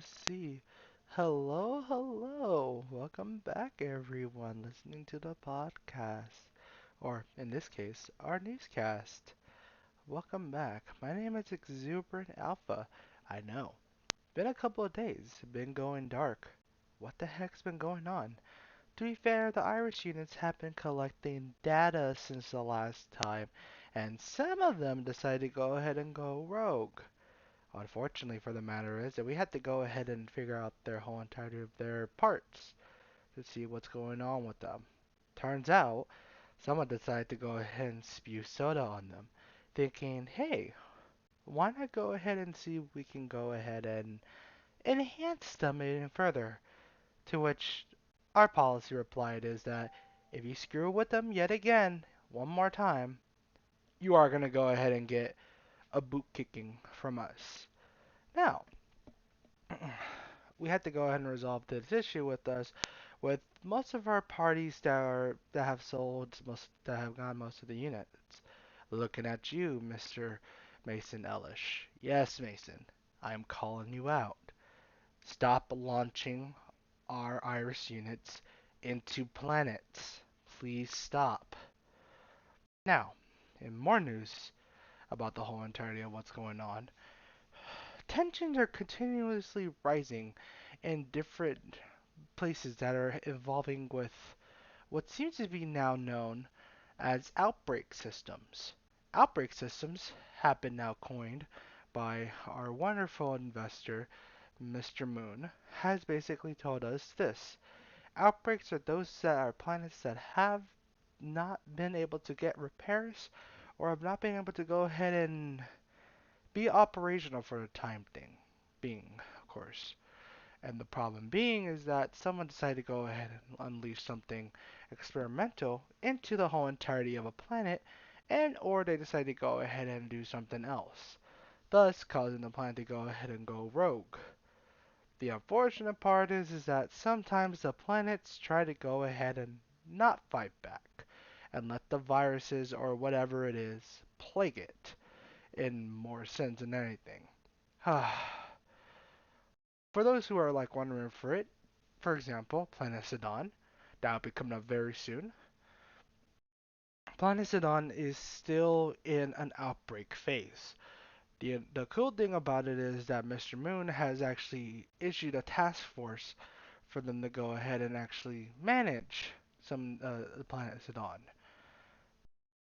Let's see. Hello, hello. Welcome back, everyone, listening to the podcast. Or, in this case, our newscast. Welcome back. My name is Exuberant Alpha. I know. Been a couple of days. Been going dark. What the heck's been going on? To be fair, the Irish units have been collecting data since the last time, and some of them decided to go ahead and go rogue. Unfortunately for the matter is that we had to go ahead and figure out their whole entirety of their parts to see what's going on with them. Turns out, someone decided to go ahead and spew soda on them, thinking, hey, why not go ahead and see if we can go ahead and enhance them even further? To which our policy replied is that if you screw with them yet again, one more time, you are going to go ahead and get a boot kicking from us. Now, we had to go ahead and resolve this issue with us, with most of our parties that have sold most that have gotten most of the units. Looking at you, Mr. Mason Ellish. Yes, Mason, I am calling you out. Stop launching our Iris units into planets. Please stop. Now, in more news about the whole entirety of what's going on, tensions are continuously rising in different places that are evolving with what seems to be now known as outbreak systems. Outbreak systems have been now coined by our wonderful investor, Mr. Moon, has basically told us this. Outbreaks are those that are planets that have not been able to get repairs or have not been able to go ahead and be operational for the time thing being, of course. And the problem being is that someone decided to go ahead and unleash something experimental into the whole entirety of a planet, and or they decided to go ahead and do something else, thus causing the planet to go ahead and go rogue. The unfortunate part is that sometimes the planets try to go ahead and not fight back, and let the viruses or whatever it is plague it, in more sense than anything. For those who are like wondering for it, for example, Planet Sidon, that will be coming up very soon. Planet Sidon is still in an outbreak phase. The cool thing about it is that Mr. Moon has actually issued a task force for them to go ahead and actually manage some the Planet Sidon.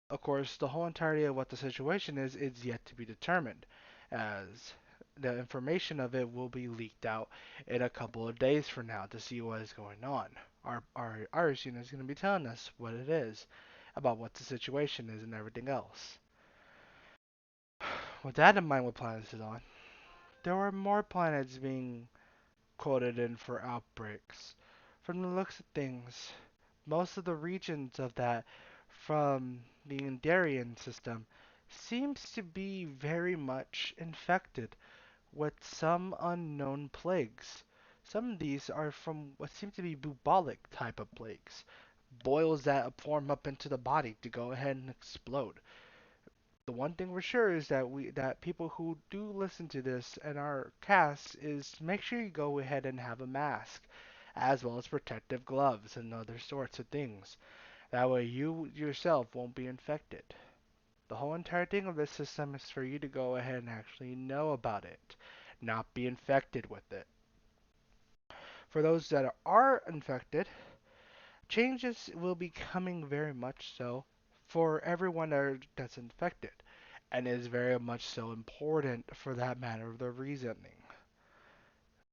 Of course, the whole entirety of what the situation is yet to be determined, as the information of it will be leaked out in a couple of days from now to see what is going on. Our Irish unit is going to be telling us what it is, about what the situation is, and everything else. With that in mind, with Planet Sidon, there are more planets being quoted in for outbreaks. From the looks of things, most of the regions of that from the Indarian system seems to be very much infected with some unknown plagues. Some of these are from what seem to be bubonic type of plagues, boils that form up into the body to go ahead and explode. The one thing for sure is that people who do listen to this and our cast is make sure you go ahead and have a mask, as well as protective gloves and other sorts of things. That way you yourself won't be infected. The whole entire thing of this system is for you to go ahead and actually know about it, not be infected with it. For those that are infected, changes will be coming very much so for everyone that's infected, and is very much so important for that matter of the reasoning.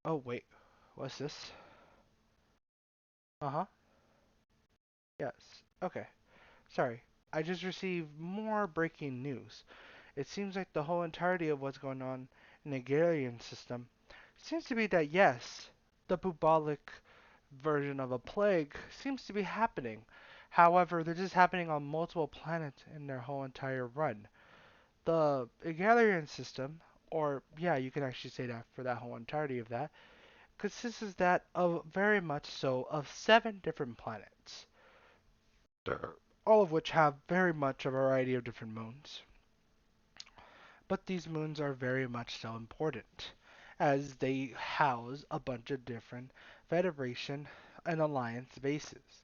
Oh, wait, what's this? Uh huh. Yes. Okay. Sorry. I just received more breaking news. It seems like the whole entirety of what's going on in the Galilean system seems to be that yes, the bubonic version of a plague seems to be happening. However, they're just happening on multiple planets in their whole entire run. The Galilean system, or yeah, you can actually say that for that whole entirety of that, consists that of very much so of 7 different planets, all of which have very much a variety of different moons. But these moons are very much so important, as they house a bunch of different Federation and Alliance bases.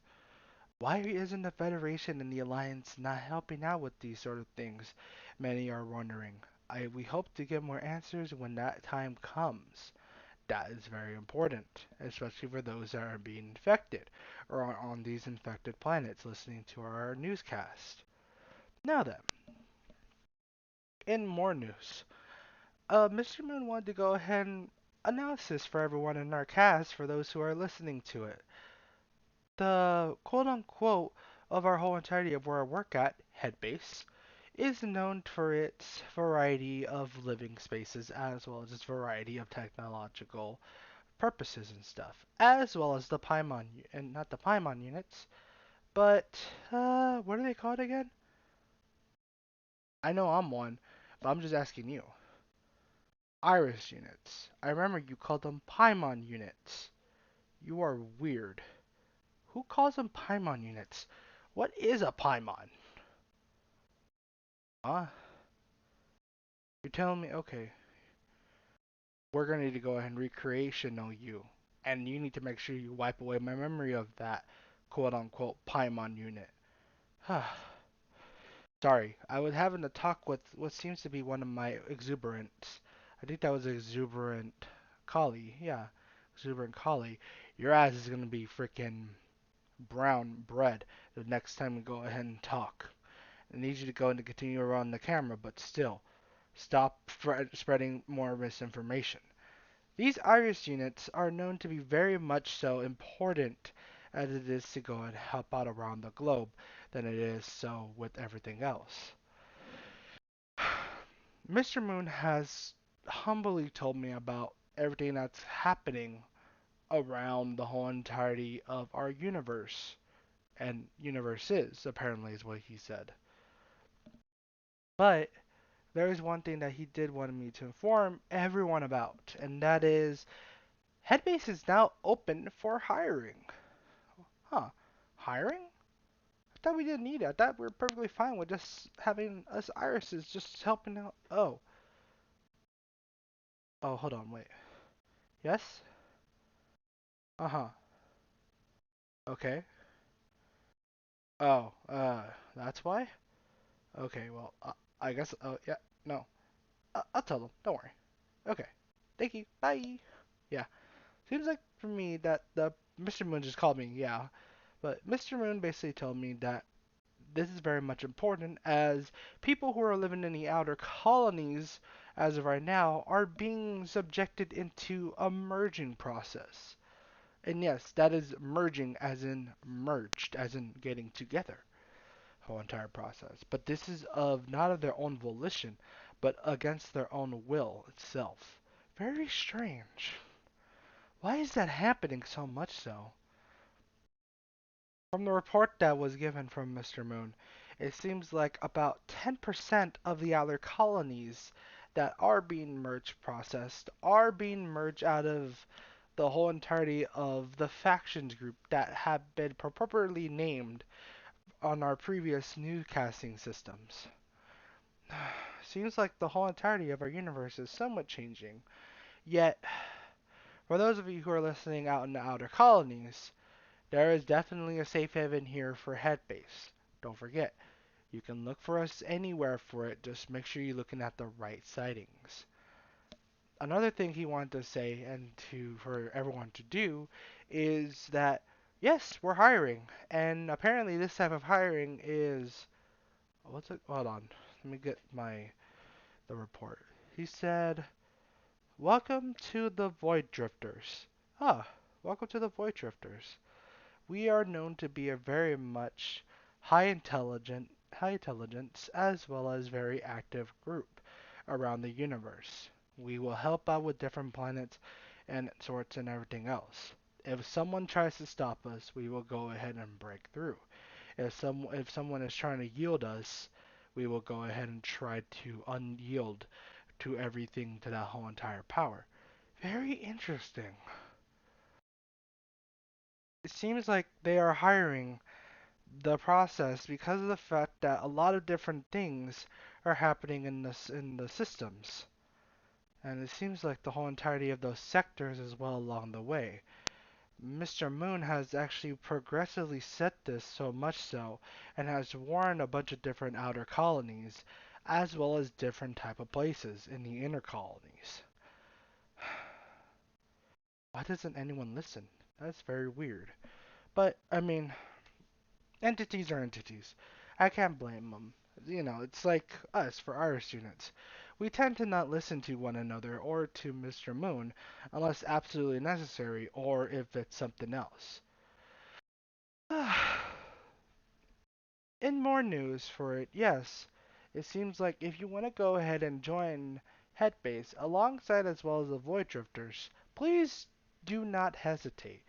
Why isn't the Federation and the Alliance not helping out with these sort of things? Many are wondering. We hope to get more answers when that time comes. That is very important, especially for those that are being infected or are on these infected planets listening to our newscast. Now then, in more news, Mr. Moon wanted to go ahead and announce this for everyone in our cast for those who are listening to it. The quote unquote of our whole entirety of where I work at, Headbase, is known for its variety of living spaces as well as its variety of technological purposes and stuff, as well as the Paimon, and not the Paimon units, but, what are they called again? I know I'm one, but I'm just asking you. Iris units. I remember you called them Paimon units. You are weird. Who calls them Paimon units? What is a Paimon? Huh? You're telling me, okay, we're gonna need to go ahead and recreational you. And you need to make sure you wipe away my memory of that quote unquote Paimon unit. Sorry, I was having a talk with what seems to be one of my exuberant. I think that was exuberant collie. Yeah, exuberant collie. Your ass is gonna be freaking brown bread the next time we go ahead and talk. I need you to go and continue around the camera, but still, stop spreading more misinformation. These iris units are known to be very much so important as it is to go and help out around the globe than it is so with everything else. Mr. Moon has humbly told me about everything that's happening around the whole entirety of our universe. And universes, apparently, is what he said. But there is one thing that he did want me to inform everyone about, and that is Headbase is now open for hiring. Huh. Hiring? I thought we didn't need it. I thought we were perfectly fine with just having us irises just helping out. Oh. Oh, hold on, wait. Yes? Uh-huh. Okay. Oh, that's why? Okay, well, I guess, oh, yeah, no. I'll tell them. Don't worry. Okay. Thank you. Bye. Yeah. Seems like for me that the Mr. Moon just called me, yeah. But Mr. Moon basically told me that this is very much important as people who are living in the outer colonies as of right now are being subjected into a merging process. And yes, that is merging as in merged, as in getting together, whole entire process. But this is of not of their own volition, but against their own will itself. Very strange. Why is that happening so much so? From the report that was given from Mr. Moon, it seems like about 10% of the outer colonies that are being merged processed are being merged out of the whole entirety of the factions group that have been properly named on our previous newscasting systems. Seems like the whole entirety of our universe is somewhat changing. Yet, for those of you who are listening out in the outer colonies, there is definitely a safe haven here for Headbase. Don't forget, you can look for us anywhere for it, just make sure you're looking at the right sightings. Another thing he wanted to say and to for everyone to do is that yes, we're hiring, and apparently this type of hiring is what's it? Hold on, let me get the report. He said, "Welcome to the Void Drifters." Ah, welcome to the Void Drifters. We are known to be a very much high intelligence as well as very active group around the universe. We will help out with different planets and sorts and everything else. If someone tries to stop us, we will go ahead and break through. If someone is trying to yield us, we will go ahead and try to unyield to everything to that whole entire power. Very interesting. It seems like they are hiring the process because of the fact that a lot of different things are happening in the systems. and it seems like the whole entirety of those sectors as well along the way. Mr. Moon has actually progressively set this so much so, and has warned a bunch of different outer colonies, as well as different type of places in the inner colonies. Why doesn't anyone listen? That's very weird. But, I mean, entities are entities. I can't blame them. It's like us for our students. We tend to not listen to one another or to Mr. Moon unless absolutely necessary or if it's something else. In more news for it, yes, it seems like if you want to go ahead and join Headbase alongside as well as the Void Drifters, please do not hesitate.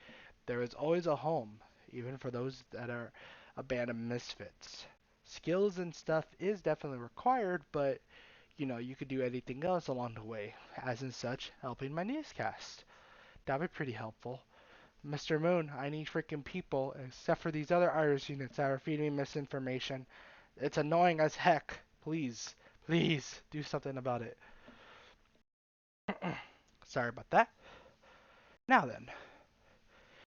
There is always a home, even for those that are a band of misfits. Skills and stuff is definitely required, but you could do anything else along the way, as in such, helping my newscast. That'd be pretty helpful. Mr. Moon, I need freaking people, except for these other Iris units that are feeding me misinformation. It's annoying as heck. Please, please, do something about it. Sorry about that. Now then,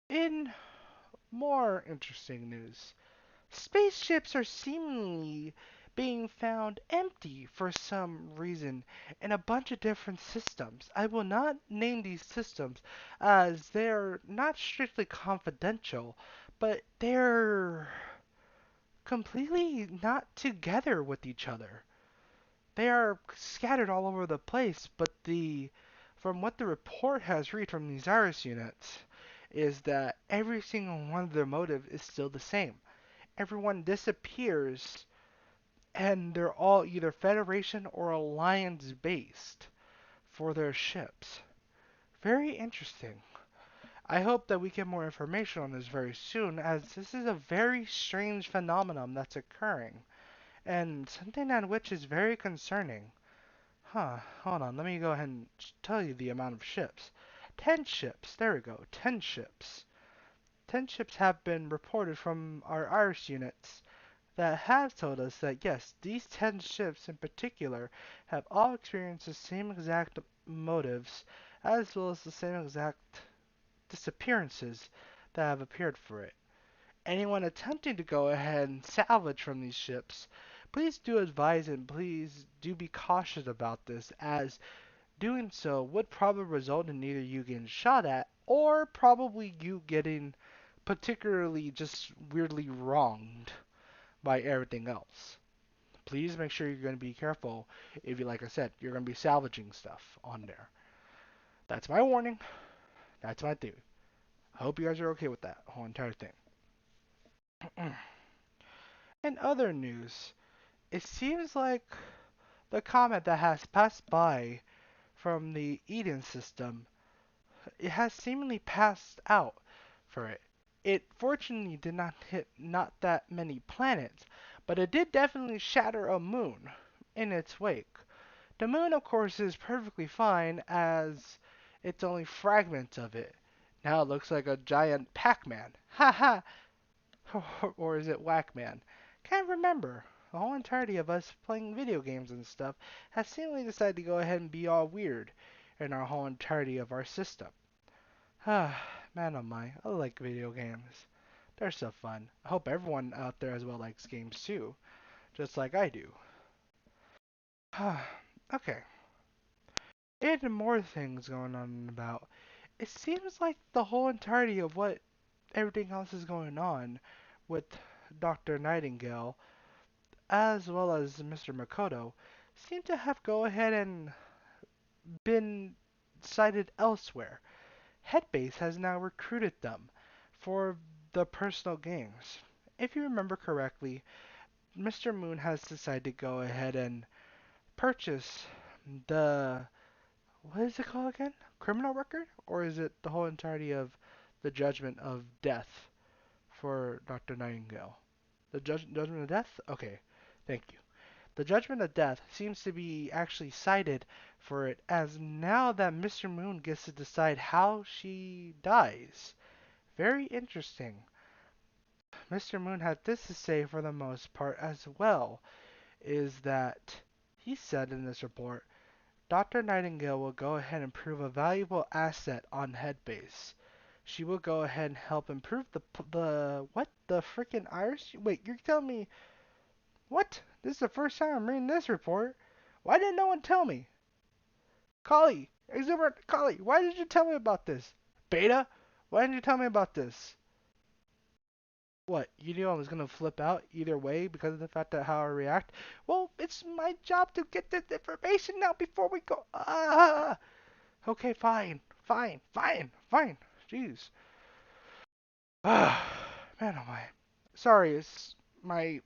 in more interesting news, spaceships are seemingly being found empty for some reason in a bunch of different systems. I will not name these systems as they're not strictly confidential, but they're completely not together with each other. They are scattered all over the place, but from what the report has read from these Iris units is that every single one of their motive is still the same. Everyone disappears and they're all either Federation or Alliance based for their ships. Very interesting. I hope that we get more information on this very soon, as this is a very strange phenomenon that's occurring, and something that which is very concerning. Hold on, let me go ahead and tell you the amount of ships. 10 ships, there we go, 10 ships. 10 ships have been reported from our Irish units that have told us that yes, these 10 ships in particular have all experienced the same exact motives as well as the same exact disappearances that have appeared for it. Anyone attempting to go ahead and salvage from these ships, please do advise and please do be cautious about this, as doing so would probably result in either you getting shot at or probably you getting particularly just weirdly wronged by everything else. Please make sure you're going to be careful if you, like I said, you're going to be salvaging stuff on there. That's my warning. That's my theory. I hope you guys are okay with that whole entire thing. In other news, it seems like the comet that has passed by from the Eden system, it has seemingly passed out for it. It fortunately did not hit not that many planets, but it did definitely shatter a moon in its wake. The moon, of course, is perfectly fine as it's only fragments of it. Now it looks like a giant Pac-Man. Ha ha! Or is it Whack-Man? Can't remember. The whole entirety of us playing video games and stuff has seemingly decided to go ahead and be all weird in our whole entirety of our system. Ah, man oh my, I like video games. They're so fun. I hope everyone out there as well likes games too, just like I do. Okay, and more things going on about. It seems like the whole entirety of what everything else is going on with Dr. Nightingale as well as Mr. Makoto seem to have go ahead and been cited elsewhere. Headbase has now recruited them for the personal games. If you remember correctly, Mr. Moon has decided to go ahead and purchase the what is it called again? Criminal record? Or is it the whole entirety of the judgment of death for Dr. Nightingale? The judgment of death? Okay, thank you. The judgment of death seems to be actually cited for it, as now that Mr. Moon gets to decide how she dies. Very interesting. Mr. Moon had this to say for the most part as well, is that he said in this report, Dr. Nightingale will go ahead and prove a valuable asset on Headbase. She will go ahead and help improve the what the freaking Irish? Wait, you're telling me what? This is the first time I'm reading this report. Why didn't no one tell me? Collie, Exuberant Collie, why did you tell me about this? Beta, why didn't you tell me about this? What, you knew I was gonna flip out either way because of the fact that how I react? Well, it's my job to get this information out before we go. Ah! Okay, fine, fine, fine, fine. Jeez. Ah, man, oh my. Sorry, it's my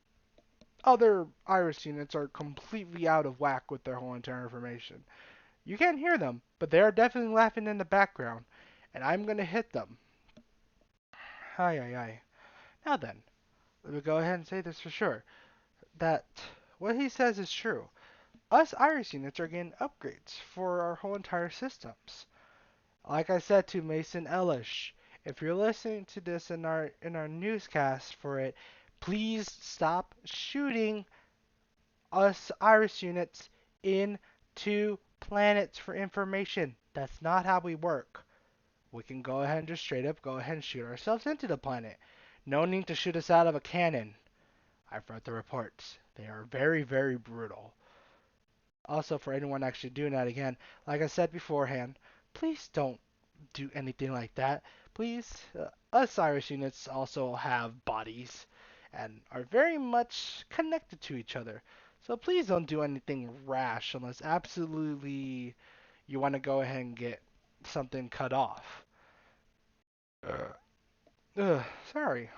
other iris units are completely out of whack with their whole entire information. You can't hear them, but they are definitely laughing in the background, and I'm gonna hit them. Hi, hi, hi. Now then, let me go ahead and say this for sure. That what he says is true. Us Iris units are getting upgrades for our whole entire systems. Like I said to Mason Ellish, if you're listening to this in our newscast for it, please stop shooting us Iris units into planets for information. That's not how we work. We can go ahead and just straight up go ahead and shoot ourselves into the planet. No need to shoot us out of a cannon. I've read the reports. They are very, very brutal. Also, for anyone actually doing that again, like I said beforehand, please don't do anything like that. Please, us Irish units also have bodies and are very much connected to each other. So please don't do anything rash unless absolutely you want to go ahead and get something cut off. Ugh. Ugh, sorry.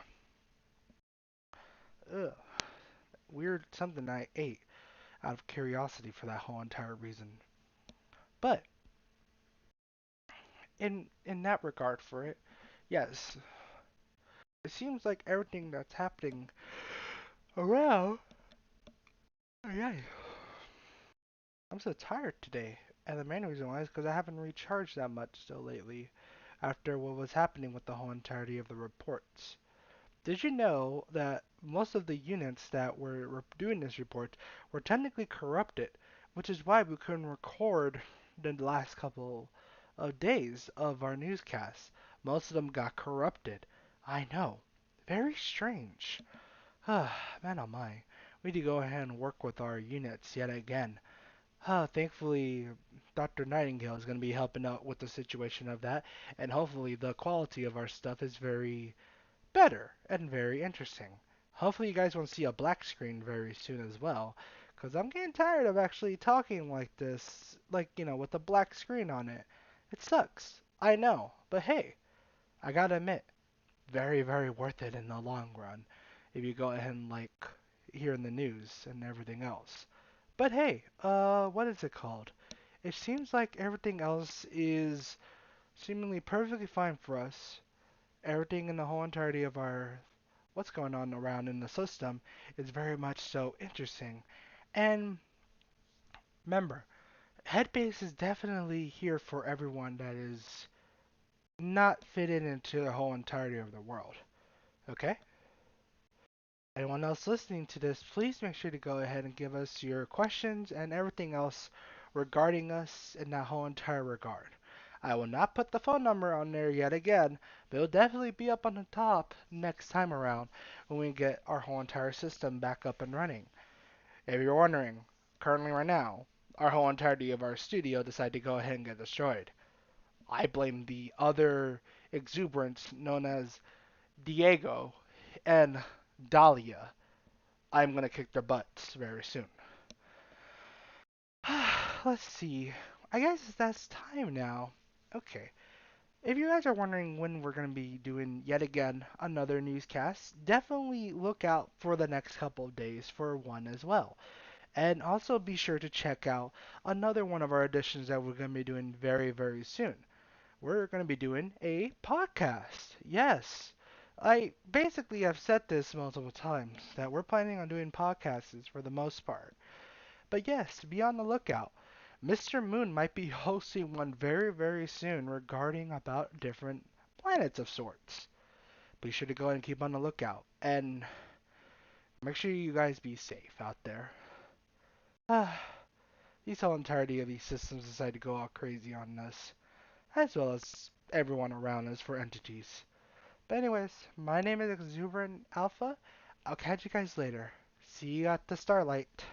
Ugh. Weird something I ate out of curiosity for that whole entire reason. But in that regard for it, yes, it seems like everything that's happening around. Oh, yeah, I'm so tired today, and the main reason why is because I haven't recharged that much still lately, after what was happening with the whole entirety of the reports. Did you know that most of the units that were doing this report were technically corrupted, which is why we couldn't record the last couple of days of our newscasts? Most of them got corrupted. I know. Very strange. Man oh my. We need to go ahead and work with our units yet again. Thankfully, Dr. Nightingale is going to be helping out with the situation of that, and hopefully the quality of our stuff is very better and very interesting. Hopefully you guys won't see a black screen very soon as well, because I'm getting tired of actually talking like this, like, with a black screen on it. It sucks. I know, but hey, I gotta admit, very, very worth it in the long run if you go ahead and like hear in the news and everything else. But hey, what is it called? It seems like everything else is seemingly perfectly fine for us. Everything in the whole entirety of our what's going on around in the system is very much so interesting. And remember, Headbase is definitely here for everyone that is not fitted into the whole entirety of the world. Okay? Anyone else listening to this, please make sure to go ahead and give us your questions and everything else regarding us in that whole entire regard. I will not put the phone number on there yet again, but it'll definitely be up on the top next time around when we get our whole entire system back up and running. If you're wondering, currently right now, our whole entirety of our studio decided to go ahead and get destroyed. I blame the other exuberance known as Diego and Dahlia. I'm gonna kick their butts very soon. Let's see. I guess that's time now. Okay. If you guys are wondering when we're going to be doing yet again another newscast, definitely look out for the next couple of days for one as well. And also be sure to check out another one of our editions that we're going to be doing very, very soon. We're going to be doing a podcast. Yes. I basically have said this multiple times that we're planning on doing podcasts for the most part. But yes, be on the lookout. Mr. Moon might be hosting one very, very soon regarding about different planets of sorts. Be sure to go ahead and keep on the lookout. And make sure you guys be safe out there. these whole entirety of these systems decide to go all crazy on us, as well as everyone around us for entities. But anyways, my name is Exuberant Alpha. I'll catch you guys later. See you at the Starlight.